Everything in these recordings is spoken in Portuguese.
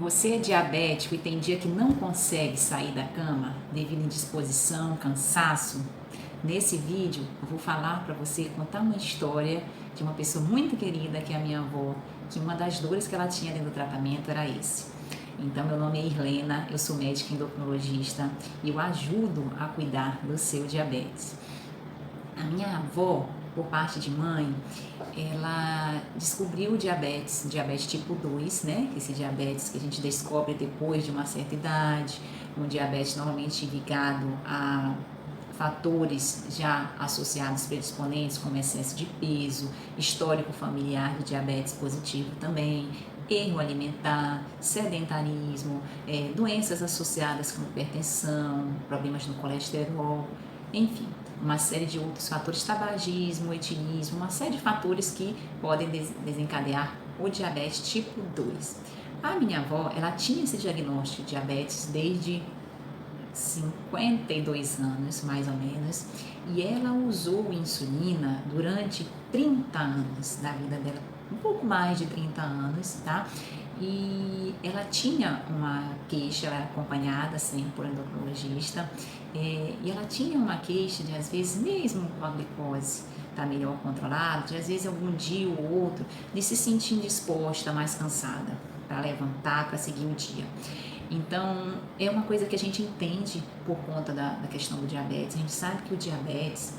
Você é diabético e tem dia que não consegue sair da cama devido à indisposição, cansaço? Nesse vídeo eu vou falar para você, contar uma história de uma pessoa muito querida que é a minha avó, que uma das dores que ela tinha dentro do tratamento era esse. Então, meu nome é Irlena, eu sou médica endocrinologista e eu ajudo a cuidar do seu diabetes. A minha avó, por parte de mãe, ela descobriu o diabetes tipo 2, né? Esse diabetes que a gente descobre depois de uma certa idade, um diabetes normalmente ligado a fatores já associados predisponentes, como excesso de peso, histórico familiar de diabetes positivo também, erro alimentar, sedentarismo, doenças associadas com hipertensão, problemas no colesterol, enfim, uma série de outros fatores, tabagismo, etilismo, uma série de fatores que podem desencadear o diabetes tipo 2. A minha avó, ela tinha esse diagnóstico de diabetes desde 52 anos, mais ou menos, e ela usou insulina durante 30 anos da vida dela, um pouco mais de 30 anos, tá? E ela tinha uma queixa, ela era acompanhada sempre por endocrinologista, e ela tinha uma queixa de, às vezes, mesmo com a glicose tá melhor controlada, de às vezes algum dia ou outro, de se sentir indisposta, mais cansada, para levantar, para seguir o dia. Então, é uma coisa que a gente entende por conta da questão do diabetes. A gente sabe que o diabetes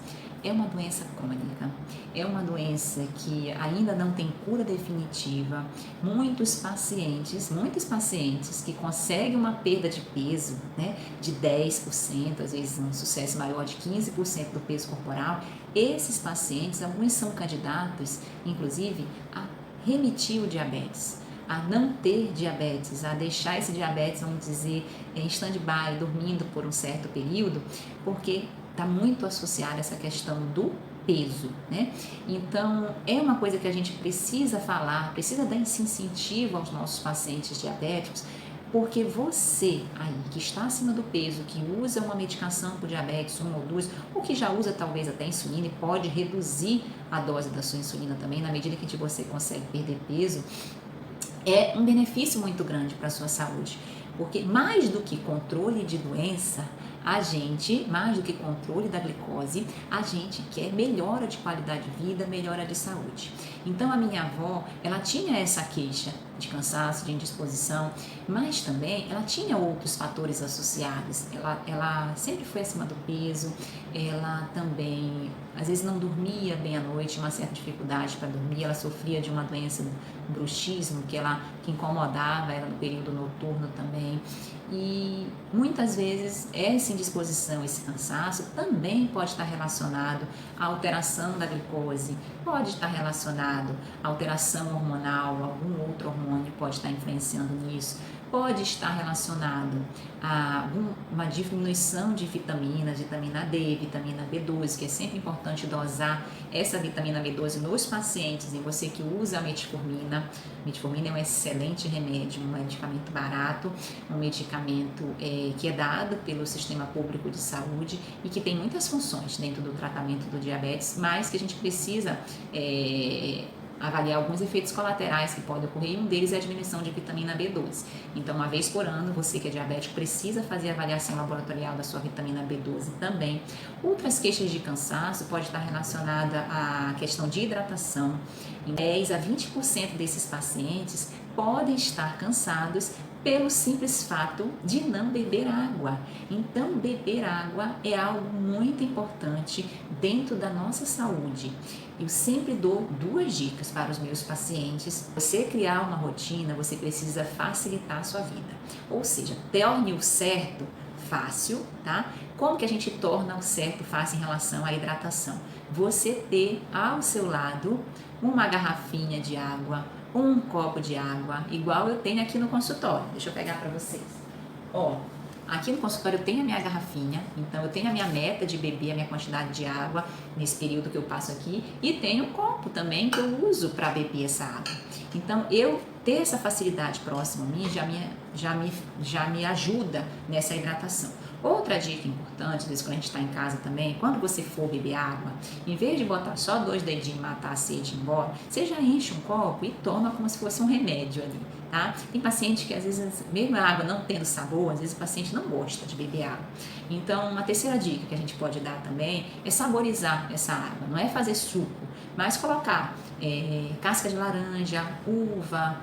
é uma doença crônica, é uma doença que ainda não tem cura definitiva. Muitos pacientes que conseguem uma perda de peso, né, de 10%, às vezes um sucesso maior de 15% do peso corporal, esses pacientes, alguns são candidatos, inclusive, a remitir o diabetes, a não ter diabetes, a deixar esse diabetes, vamos dizer, em stand-by, dormindo por um certo período, porque está muito associada essa questão do peso, né? Então, é uma coisa que a gente precisa falar, precisa dar esse incentivo aos nossos pacientes diabéticos, porque você aí que está acima do peso, que usa uma medicação para diabetes, uma ou duas, ou que já usa talvez até insulina e pode reduzir a dose da sua insulina também, na medida que você consegue perder peso, é um benefício muito grande para a sua saúde, porque mais do que controle de doença, mais do que controle da glicose, a gente quer melhora de qualidade de vida, melhora de saúde. Então a minha avó, ela tinha essa queixa de cansaço, de indisposição, mas também ela tinha outros fatores associados. Ela sempre foi acima do peso, ela também às vezes não dormia bem à noite, uma certa dificuldade para dormir, ela sofria de uma doença do bruxismo que incomodava ela no período noturno também. E muitas vezes essa indisposição, esse cansaço também pode estar relacionado à alteração da glicose, pode estar relacionado à alteração hormonal, algum outro hormônio pode estar influenciando nisso, pode estar relacionado a uma diminuição de vitaminas, vitamina D, vitamina B12, que é sempre importante dosar essa vitamina B12 nos pacientes, e você que usa a metformina. Metformina é um excelente remédio, um medicamento barato, um medicamento que é dado pelo Sistema Público de Saúde e que tem muitas funções dentro do tratamento do diabetes, mas que a gente precisa avaliar alguns efeitos colaterais que podem ocorrer, e um deles é a diminuição de vitamina B12. Então, uma vez por ano, você que é diabético precisa fazer a avaliação laboratorial da sua vitamina B12 também. Outras queixas de cansaço pode estar relacionada à questão de hidratação. Em 10 a 20% desses pacientes podem estar cansados pelo simples fato de não beber água. Então, beber água é algo muito importante dentro da nossa saúde. Eu sempre dou duas dicas para os meus pacientes. Você criar uma rotina, você precisa facilitar a sua vida. Ou seja, torne o certo fácil, tá? Como que a gente torna o certo fácil em relação à hidratação? Você ter ao seu lado uma garrafinha de água, um copo de água, igual eu tenho aqui no consultório. Deixa eu pegar para vocês. Ó, aqui no consultório eu tenho a minha garrafinha, então eu tenho a minha meta de beber a minha quantidade de água nesse período que eu passo aqui, e tenho um copo também que eu uso para beber essa água. Então eu ter essa facilidade próxima a mim já me ajuda nessa hidratação. Outra dica importante, às vezes quando a gente está em casa também, quando você for beber água, em vez de botar só 2 dedinhos e matar a sede e ir embora, você já enche um copo e toma como se fosse um remédio ali, tá? Tem paciente que às vezes, mesmo a água não tendo sabor, às vezes o paciente não gosta de beber água. Então, uma terceira dica que a gente pode dar também é saborizar essa água, não é fazer suco, mas colocar casca de laranja, uva,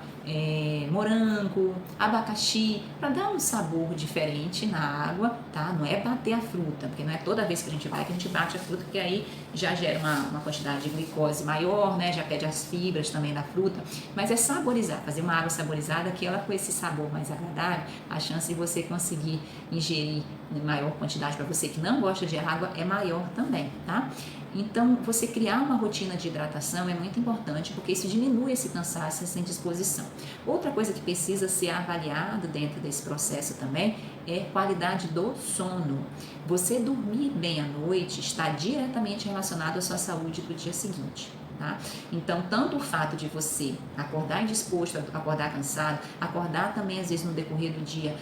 morango, abacaxi, para dar um sabor diferente na água, tá? Não é bater a fruta, porque não é toda vez que a gente vai que a gente bate a fruta, porque aí já gera uma quantidade de glicose maior, né? Já perde as fibras também da fruta, mas é saborizar, fazer uma água saborizada que ela com esse sabor mais agradável, a chance de você conseguir ingerir em maior quantidade para você que não gosta de água é maior também, tá? Então, você criar uma rotina de hidratação é muito importante, porque isso diminui esse cansaço, essa indisposição. Outra coisa que precisa ser avaliada dentro desse processo também é qualidade do sono. Você dormir bem à noite está diretamente relacionado à sua saúde do dia seguinte. Tá? Então, tanto o fato de você acordar indisposto, acordar cansado, acordar também às vezes no decorrer do dia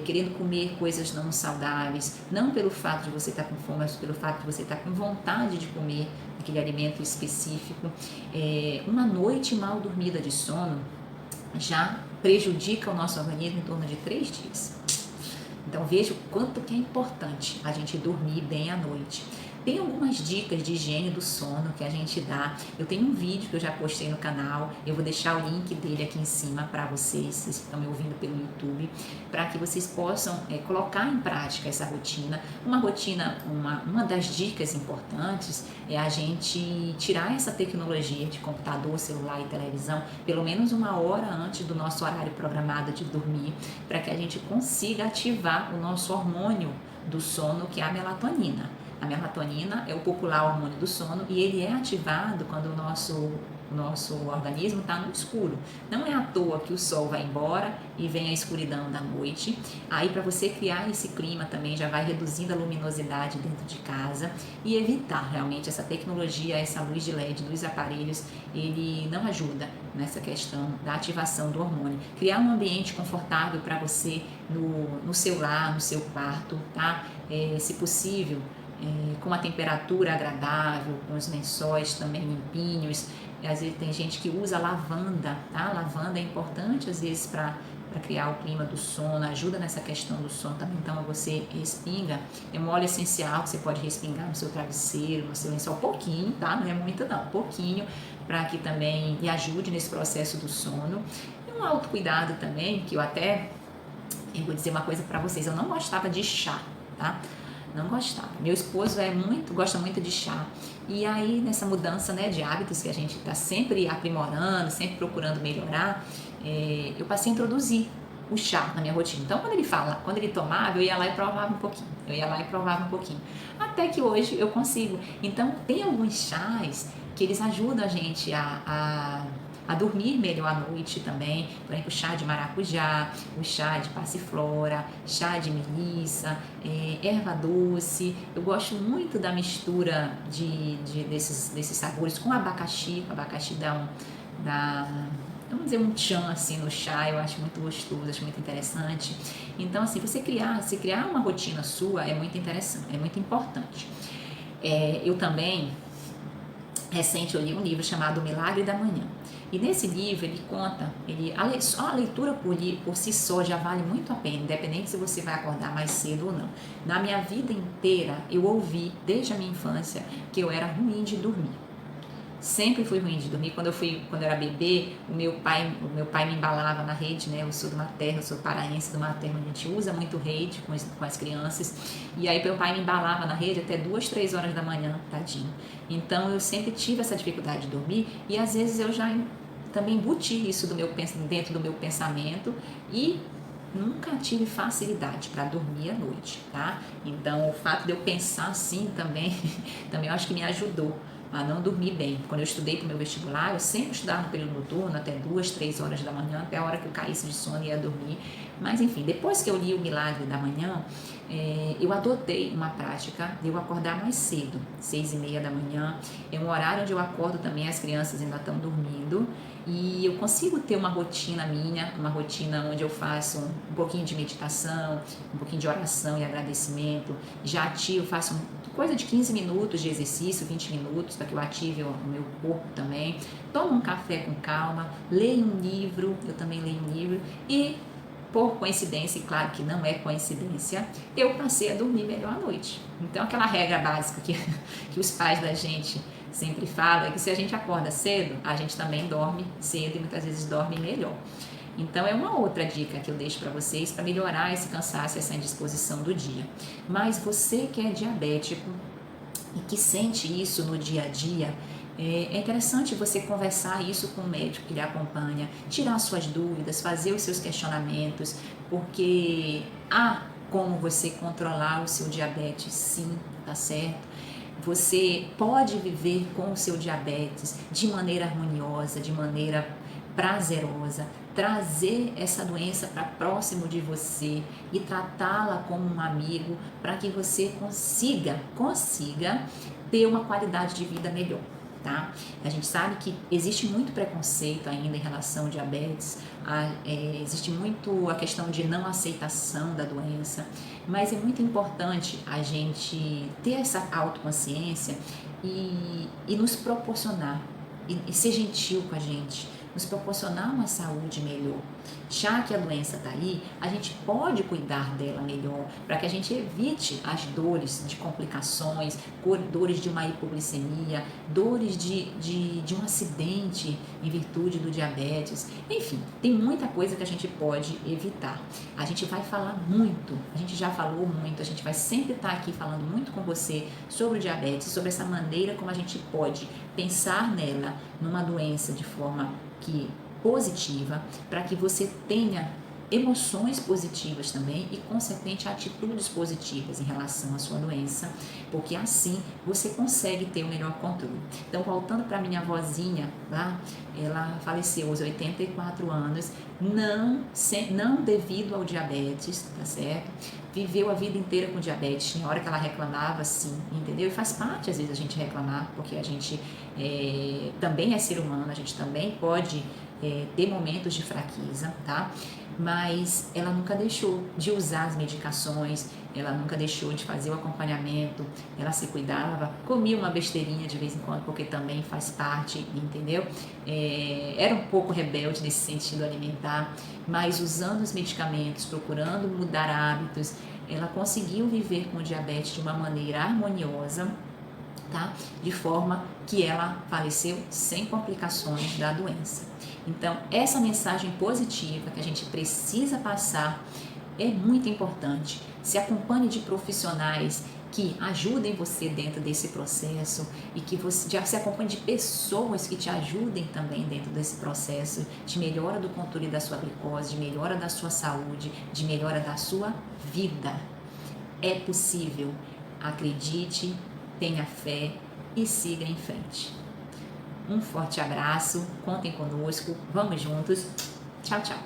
querendo comer coisas não saudáveis, não pelo fato de você estar com fome, mas pelo fato de você estar com vontade de comer aquele alimento específico. Uma noite mal dormida de sono já prejudica o nosso organismo em torno de 3 dias. Então, veja o quanto que é importante a gente dormir bem à noite. Tem algumas dicas de higiene do sono que a gente dá. Eu tenho um vídeo que eu já postei no canal, eu vou deixar o link dele aqui em cima para vocês que estão me ouvindo pelo YouTube, para que vocês possam colocar em prática essa rotina. Uma das dicas importantes é a gente tirar essa tecnologia de computador, celular e televisão pelo menos 1 hora antes do nosso horário programado de dormir, para que a gente consiga ativar o nosso hormônio do sono, que é a melatonina. A melatonina é o popular hormônio do sono e ele é ativado quando o nosso organismo está no escuro. Não é à toa que o sol vai embora e vem a escuridão da noite. Aí, para você criar esse clima também, já vai reduzindo a luminosidade dentro de casa e evitar realmente essa tecnologia, essa luz de LED dos aparelhos, ele não ajuda nessa questão da ativação do hormônio. Criar um ambiente confortável para você no seu lar, no seu quarto, tá? Se possível, com uma temperatura agradável, com os lençóis também limpinhos. Às vezes tem gente que usa lavanda, tá? Lavanda é importante às vezes para criar o clima do sono, ajuda nessa questão do sono também. Então você respinga, é um óleo essencial que você pode respingar no seu travesseiro, no seu lençol, pouquinho, tá? Não é muito não, pouquinho, para que também lhe ajude nesse processo do sono. E um autocuidado também, que eu vou dizer uma coisa para vocês, eu não gostava de chá, tá? Não gostava. Meu esposo gosta muito de chá. E aí, nessa mudança, né, de hábitos que a gente está sempre aprimorando, sempre procurando melhorar, eu passei a introduzir o chá na minha rotina. Então, quando ele tomava, eu ia lá e provava um pouquinho. Até que hoje eu consigo. Então, tem alguns chás que eles ajudam a gente a dormir melhor à noite também. Por exemplo, chá de maracujá, o chá de passiflora, chá de melissa, erva doce. Eu gosto muito da mistura desses sabores com abacaxi. O abacaxi vamos dizer, um tchan assim no chá, eu acho muito gostoso, acho muito interessante. Então, assim, se criar uma rotina sua é muito interessante, é muito importante. Eu também, recente, eu li um livro chamado O Milagre da Manhã. E nesse livro ele conta, só a leitura por si só já vale muito a pena, independente se você vai acordar mais cedo ou não. Na minha vida inteira, eu ouvi, desde a minha infância, que eu era ruim de dormir. Sempre fui ruim de dormir. Quando eu era bebê, o meu pai me embalava na rede, né? Eu sou do materno, eu sou paraense do materno, a gente usa muito rede com as crianças. E aí meu pai me embalava na rede até 2, 3 horas da manhã, tadinho. Então eu sempre tive essa dificuldade de dormir e às vezes eu já também embuti isso dentro do meu pensamento e nunca tive facilidade para dormir à noite, tá? Então o fato de eu pensar assim também eu acho que me ajudou a não dormir bem. Quando eu estudei para o meu vestibular, eu sempre estudava no período noturno, até 2, 3 horas da manhã, até a hora que eu caísse de sono e ia dormir. Mas enfim, depois que eu li o Milagre da Manhã, eu adotei uma prática de eu acordar mais cedo, 6:30 da manhã. É um horário onde eu acordo também, as crianças ainda estão dormindo, e eu consigo ter uma rotina minha, uma rotina onde eu faço um pouquinho de meditação, um pouquinho de oração e agradecimento. Já ativo, faço coisa de 15 minutos de exercício, 20 minutos, para que eu ative o meu corpo também. Tomo um café com calma, leio um livro, eu também leio um livro, e por coincidência, e claro que não é coincidência, eu passei a dormir melhor à noite. Então, aquela regra básica que os pais da gente sempre falam é que se a gente acorda cedo, a gente também dorme cedo e muitas vezes dorme melhor. Então, é uma outra dica que eu deixo para vocês para melhorar esse cansaço, essa indisposição do dia. Mas você que é diabético e que sente isso no dia a dia, é interessante você conversar isso com o médico que lhe acompanha, tirar suas dúvidas, fazer os seus questionamentos, porque há como você controlar o seu diabetes, sim, tá certo? Você pode viver com o seu diabetes de maneira harmoniosa, de maneira prazerosa, trazer essa doença para próximo de você e tratá-la como um amigo para que você consiga ter uma qualidade de vida melhor. Tá? A gente sabe que existe muito preconceito ainda em relação ao diabetes, existe muito a questão de não aceitação da doença, mas é muito importante a gente ter essa autoconsciência e nos proporcionar, e ser gentil com a gente, nos proporcionar uma saúde melhor. Já que a doença está aí, a gente pode cuidar dela melhor, para que a gente evite as dores de complicações, dores de uma hipoglicemia, dores de um acidente em virtude do diabetes. Enfim, tem muita coisa que a gente pode evitar. A gente vai falar muito, a gente já falou muito, a gente vai sempre estar aqui falando muito com você sobre o diabetes, sobre essa maneira como a gente pode pensar nela, numa doença de forma positiva, para que você tenha emoções positivas também e, consequente, atitudes positivas em relação à sua doença, porque assim você consegue ter o melhor controle. Então, voltando para minha avózinha lá, ela faleceu aos 84 anos, não devido ao diabetes, tá certo? Viveu a vida inteira com diabetes, tinha hora que ela reclamava, sim, entendeu? E faz parte, às vezes, a gente reclamar, porque a gente também é ser humano, a gente também pode ter momentos de fraqueza, tá? Mas ela nunca deixou de usar as medicações, ela nunca deixou de fazer o acompanhamento, ela se cuidava, comia uma besteirinha de vez em quando, porque também faz parte, entendeu? Era um pouco rebelde nesse sentido alimentar, mas usando os medicamentos, procurando mudar hábitos, ela conseguiu viver com o diabetes de uma maneira harmoniosa, tá? De forma que ela faleceu sem complicações da doença. Então, essa mensagem positiva que a gente precisa passar é muito importante. Se acompanhe de profissionais que ajudem você dentro desse processo e que você já se acompanhe de pessoas que te ajudem também dentro desse processo de melhora do controle da sua glicose, de melhora da sua saúde, de melhora da sua vida. É possível. Acredite, tenha fé e siga em frente. Um forte abraço, contem conosco, vamos juntos. Tchau, tchau.